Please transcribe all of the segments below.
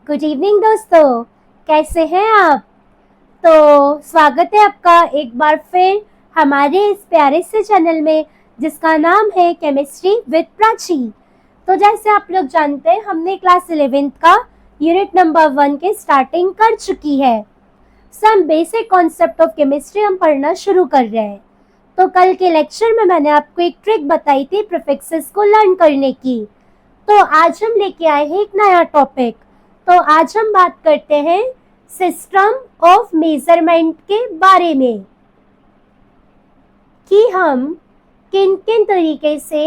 Good evening दोस्तों, कैसे हैं आप। तो स्वागत है आपका एक बार फिर हमारे इस प्यारे से चैनल में जिसका नाम है केमिस्ट्री विद प्राची। तो जैसे आप लोग जानते हैं हमने क्लास 11th का यूनिट नंबर 1 के स्टार्टिंग कर चुकी है। Some basic concept of chemistry हम पढ़ना शुरू कर रहे हैं। तो कल के लेक्चर में मैंने आपको एक ट्रिक बताई थी प्रीफिक्सेस को लर्न करने की। तो आज हम लेके आए हैं एक नया टॉपिक। तो आज हम बात करते हैं सिस्टम ऑफ मेजरमेंट के बारे में कि हम किन किन तरीके से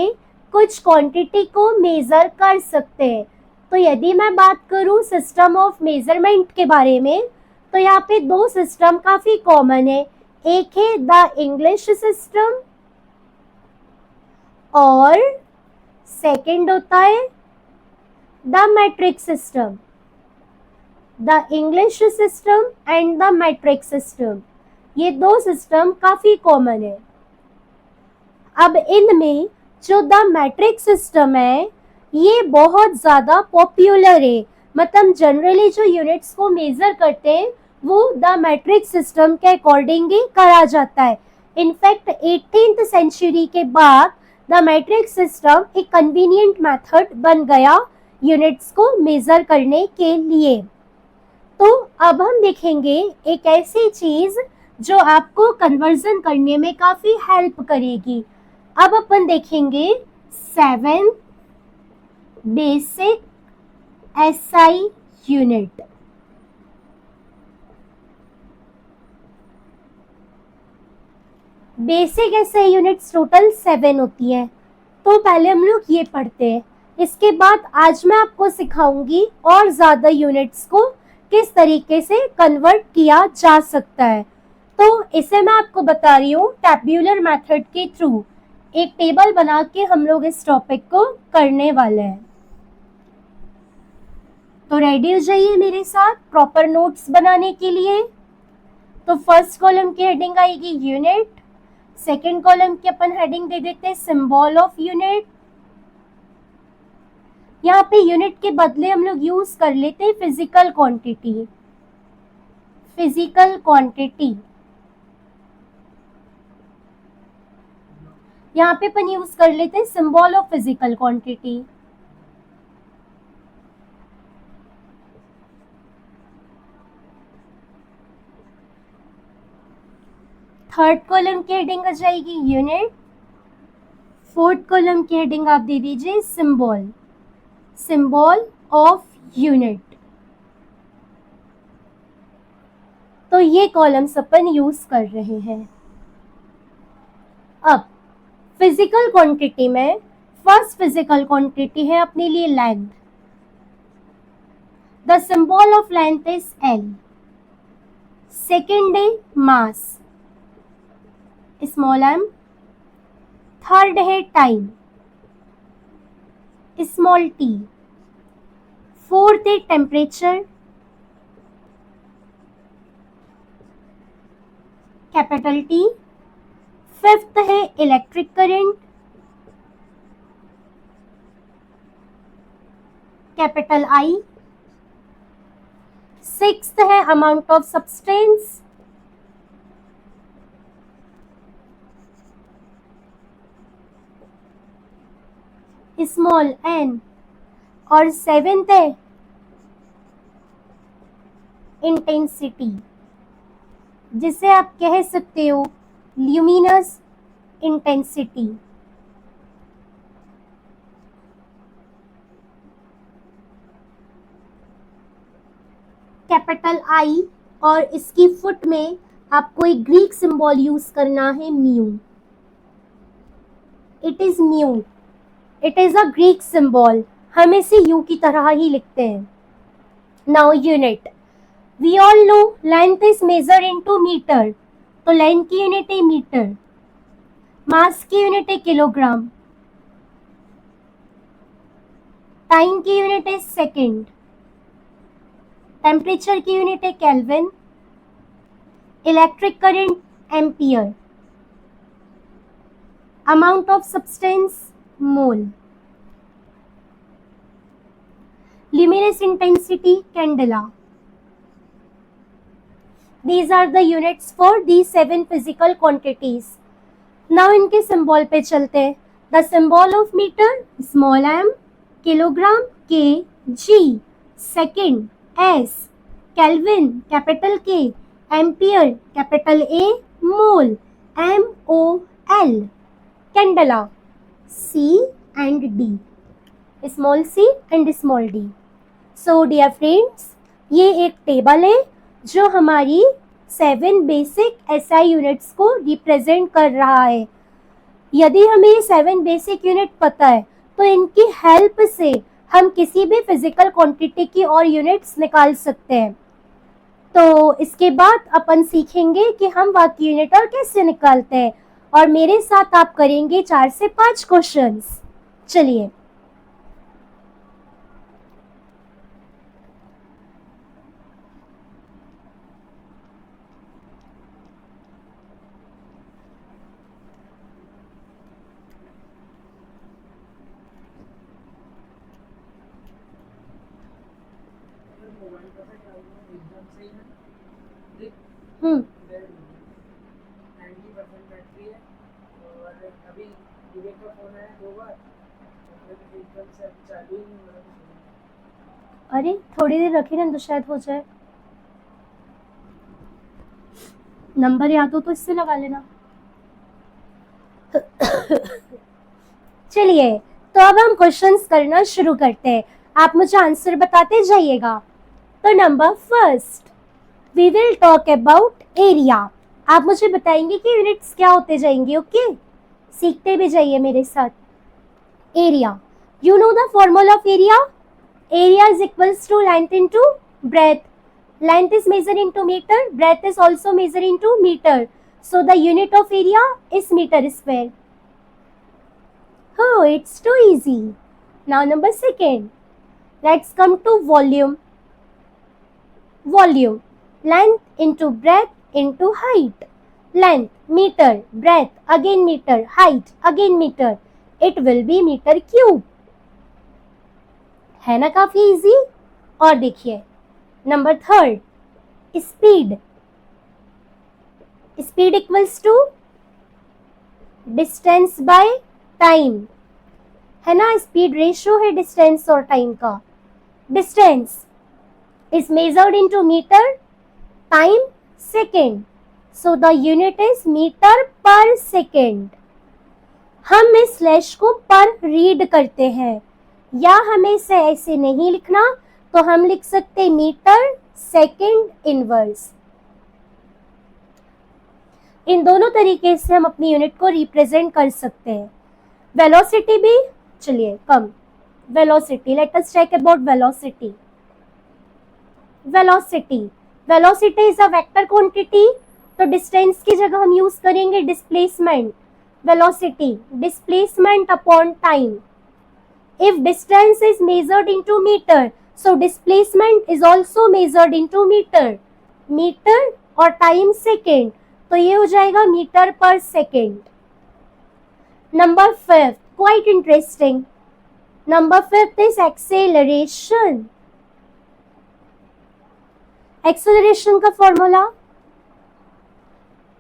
कुछ क्वांटिटी को मेजर कर सकते हैं। तो यदि मैं बात करूं सिस्टम ऑफ मेजरमेंट के बारे में तो यहाँ पे दो सिस्टम काफी कॉमन है। एक है द इंग्लिश सिस्टम और सेकंड होता है the matric system. The English system and the matric system, ये दो सिस्टम काफी कॉमन है। अब इनमें जो द मैट्रिक सिस्टम है ये बहुत ज्यादा पॉपुलर है। मतलब जनरली जो यूनिट्स को मेजर करते हैं वो द मैट्रिक सिस्टम के अकॉर्डिंग ही करा जाता है। इनफैक्ट 18th सेंचुरी के बाद द मैट्रिक सिस्टम एक कन्वीनियंट मेथड बन गया यूनिट्स को मेजर करने के लिए। तो अब हम देखेंगे एक ऐसी चीज जो आपको कन्वर्जन करने में काफी हेल्प करेगी। अब अपन देखेंगे 7 basic SI unit. Basic SI units total 7 होती है। तो पहले हम लोग ये पढ़ते हैं, इसके बाद आज मैं आपको सिखाऊंगी और ज्यादा यूनिट्स को किस तरीके से कन्वर्ट किया जा सकता है। तो इसे मैं आपको बता रही हूँ टैब्यूलर मेथड के थ्रू। एक टेबल बना के हम लोग इस टॉपिक को करने वाले हैं। तो रेडी हो जाइए मेरे साथ प्रॉपर नोट्स बनाने के लिए। तो फर्स्ट कॉलम की हेडिंग आएगी यूनिट, सेकेंड कॉलम की अपन हेडिंग दे देते हैं सिंबल ऑफ यूनिट। यहाँ पे यूनिट के बदले हम लोग यूज कर लेते हैं फिजिकल क्वांटिटी। फिजिकल क्वांटिटी यहाँ पे अपन यूज कर लेते हैं symbol of physical quantity. Third column की हेडिंग आ जाएगी यूनिट, फोर्थ कॉलम की हेडिंग आप दे दीजिए सिंबल, सिंबल ऑफ यूनिट। तो ये कॉलम्स अपन यूज कर रहे हैं। अब फिजिकल क्वांटिटी में फर्स्ट फिजिकल क्वांटिटी है अपने लिए length. The symbol of length is L। Second है मास, स्मॉल m। थर्ड है टाइम, स्मॉल t। फोर्थ है टेम्परेचर, कैपिटल T। फिफ्थ है electric current, capital I। Sixth है amount of substance, small n। और seventh है intensity, जिसे आप कह सकते हो ल्यूमिनस इंटेंसिटी। कैपिटल I और इसकी फुट में आपको एक ग्रीक सिंबल यूज करना है mu. It is mu, it is a Greek symbol, हम इसे यू की तरह ही लिखते हैं। Now unit, we all know length is measure into metre. तो लेंथ की यूनिट है मीटर, मास की यूनिट है किलोग्राम, टाइम की यूनिट है सेकेंड, टेम्परेचर की यूनिट है kelvin, electric current ampere, amount of substance mole. luminous intensity, candela. These are the units for these 7 physical quantities. Now इनके symbol पे चलते हैं. The symbol of meter, small m, kilogram, K, G, second, S, Kelvin, capital K, ampere, capital A, mole, MOL, candela, C and D, small c and small d. So dear friends, ये एक table है जो हमारी 7 basic SI units को represent कर रहा है. यदि हमें ये 7 बेसिक यूनिट पता है तो इनकी हेल्प से हम किसी भी फिजिकल क्वांटिटी की और यूनिट्स निकाल सकते हैं. तो इसके बाद अपन सीखेंगे कि हम वाक्य यूनिट और कैसे निकालते हैं, और मेरे साथ आप करेंगे 4 से 5 क्वेश्चंस. चलिए. अरे थोड़ी देर रखी ना तो शायद हो जाए. नंबर याद हो तो इससे लगा लेना. चलिए, तो अब हम क्वेश्चंस करना शुरू करते हैं. आप मुझे आंसर बताते जाइएगा. तो number first, we will talk about area. आप मुझे बताएंगे कि यूनिट्स क्या होते जाएंगे. ओके, सीखते भी जाइए मेरे साथ. Area, you know the formula of area. Area is equals to length into breadth. Length is measured into meter, breadth is also measured into meter. So the unit of area is meter square. Oh, it's too easy. Now number second, let's come to volume. Volume, length into breadth into height. Length meter, breadth again meter, height again meter. It will be meter cube. है ना काफी easy. और देखिए number third, speed. Speed equals to distance by time, है ना. Speed ratio है distance और time का. Distance is measured into metre, time second. So the unit is metre per second. हम इस स्लैश को पर रीड करते हैं, या हमें इसे ऐसे नहीं लिखना तो हम लिख सकते मीटर सेकेंड इनवर्स. इन दोनों तरीके से हम अपनी यूनिट को रिप्रेजेंट कर सकते हैं. वेलोसिटी भी, चलिए come. Velocity, let us check about velocity. Velocity, velocity is a vector quantity. तो डिस्टेंस की जगह हम यूज करेंगे displacement. Velocity, displacement upon time. If distance is measured into meter, so displacement is also measured into meter. Meter और time second, तो ये हो जाएगा metre per second. Number fifth, quite interesting. Number fifth is acceleration. Acceleration का formula,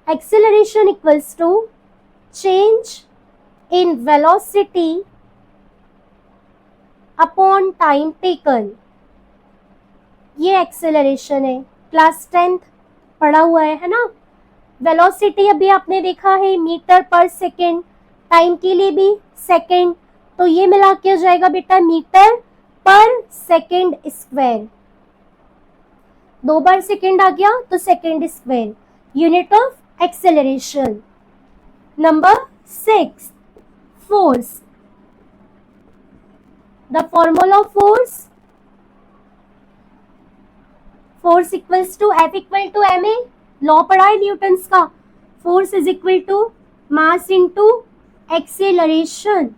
acceleration equals to change in velocity upon time taken. ये acceleration है. Class 10th पढ़ा हुआ है ना. वेलोसिटी अभी आपने देखा है मीटर पर सेकेंड, टाइम के लिए भी सेकेंड, तो ये मिला के हो जाएगा बेटा मीटर पर सेकेंड स्क्वायर. 2 बार सेकेंड आ गया तो second square. Unit of acceleration. Number 6, force. The formula of force equals to F equal to ma. Law पढ़ा है न्यूटन्स का. Force is equal to mass into acceleration.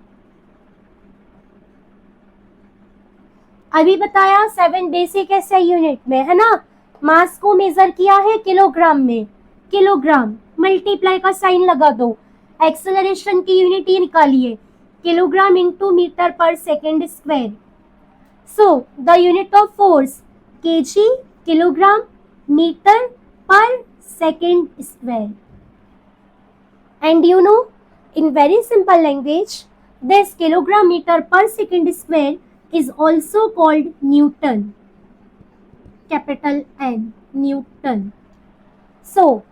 अभी बताया 7 basic SI unit में, है ना. मास को मेजर किया है किलोग्राम में. किलोग्राम मल्टीप्लाई का साइन लगा दो. एक्सेलरेशन की यूनिट ये निकालिए, kilogram into metre per second square. So the unit of force kg, kilogram, meter per second square. And you know, in very simple language, this kilogram meter per second square is also called Newton. Capital N, Newton. So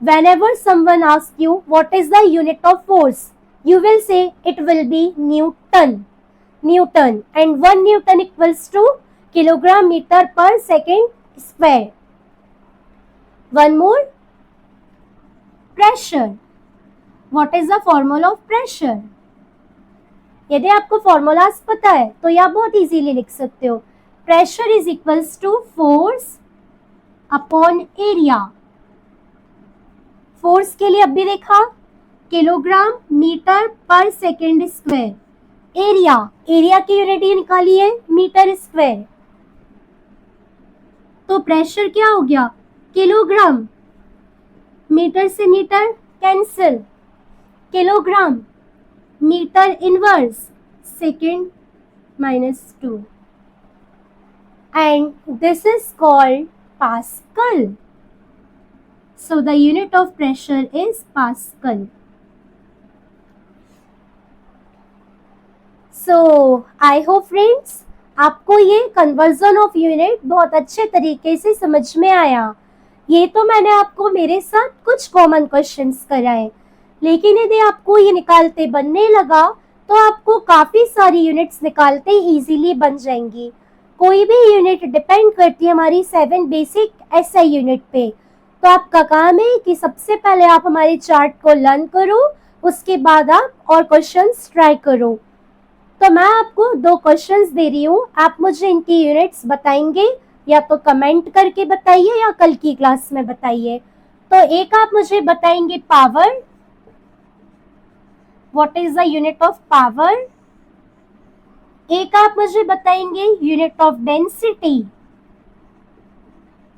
whenever someone asks you what is the unit of force, you will say it will be Newton. Newton, and 1 Newton equals to kilogram meter per second square. One more, pressure. What is the formula of pressure? यदि आपको formulas पता है तो यह बहुत easily लिख सकते हो. Pressure is equals to force upon area. Force के लिए अभी देखा kilogram metre per second square. Area की यूनिट ये निकाली है मीटर स्क्वायर. तो प्रेशर क्या हो गया, किलोग्राम. मीटर से metre cancel, kilogram metre inverse second -2, and this is called Pascal. So the unit of pressure is Pascal. So I hope friends आपको ये कन्वर्जन ऑफ यूनिट बहुत अच्छे तरीके से समझ में आया. ये तो मैंने आपको मेरे साथ कुछ कॉमन क्वेश्चंस कराए, लेकिन यदि आपको ये निकालते बनने लगा तो आपको काफी सारी यूनिट्स निकालते इजीली बन जाएंगी. कोई भी यूनिट डिपेंड करती है हमारी 7 बेसिक एसआई यूनिट पे. तो आपका काम है कि सबसे पहले आप हमारे चार्ट को लर्न करो, उसके बाद आप और क्वेश्चंस ट्राई करो. तो मैं आपको 2 क्वेश्चंस दे रही हूँ, आप मुझे इनकी यूनिट्स बताएंगे, या तो कमेंट करके बताइए या कल की क्लास में बताइए. तो एक आप मुझे बताएंगे power, what is the unit of power. एक आप मुझे बताएंगे यूनिट ऑफ डेंसिटी,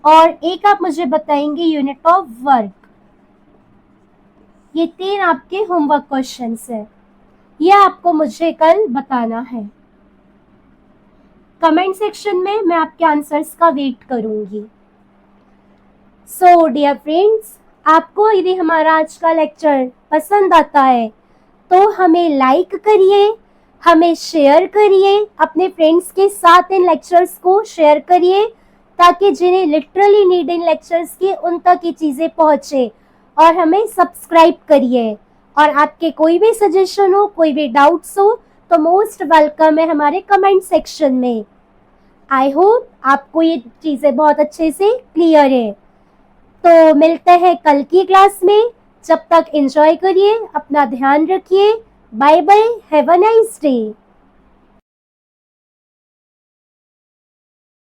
और एक आप मुझे बताएंगे यूनिट ऑफ वर्क. ये 3 आपके होमवर्क क्वेश्चंस है, ये आपको मुझे कल बताना है. कमेंट सेक्शन में मैं आपके आंसर्स का वेट करूंगी. सो डियर फ्रेंड्स, आपको यदि हमारा आज का लेक्चर पसंद आता है तो हमें लाइक करिए, हमें शेयर करिए, अपने फ्रेंड्स के साथ इन लेक्चर्स को शेयर करिए, ताकि जिन्हें लिटरली नीड इन लेक्चर्स की उन तक ये चीज़ें पहुँचे. और हमें सब्सक्राइब करिए. और आपके कोई भी सजेशन हो, कोई भी डाउट्स हो, तो मोस्ट वेलकम है हमारे कमेंट सेक्शन में. आई होप आपको ये चीज़ें बहुत अच्छे से क्लियर है. तो मिलते हैं कल की क्लास में. जब तक एंजॉय करिए, अपना ध्यान रखिए. Bye bye, have a nice day.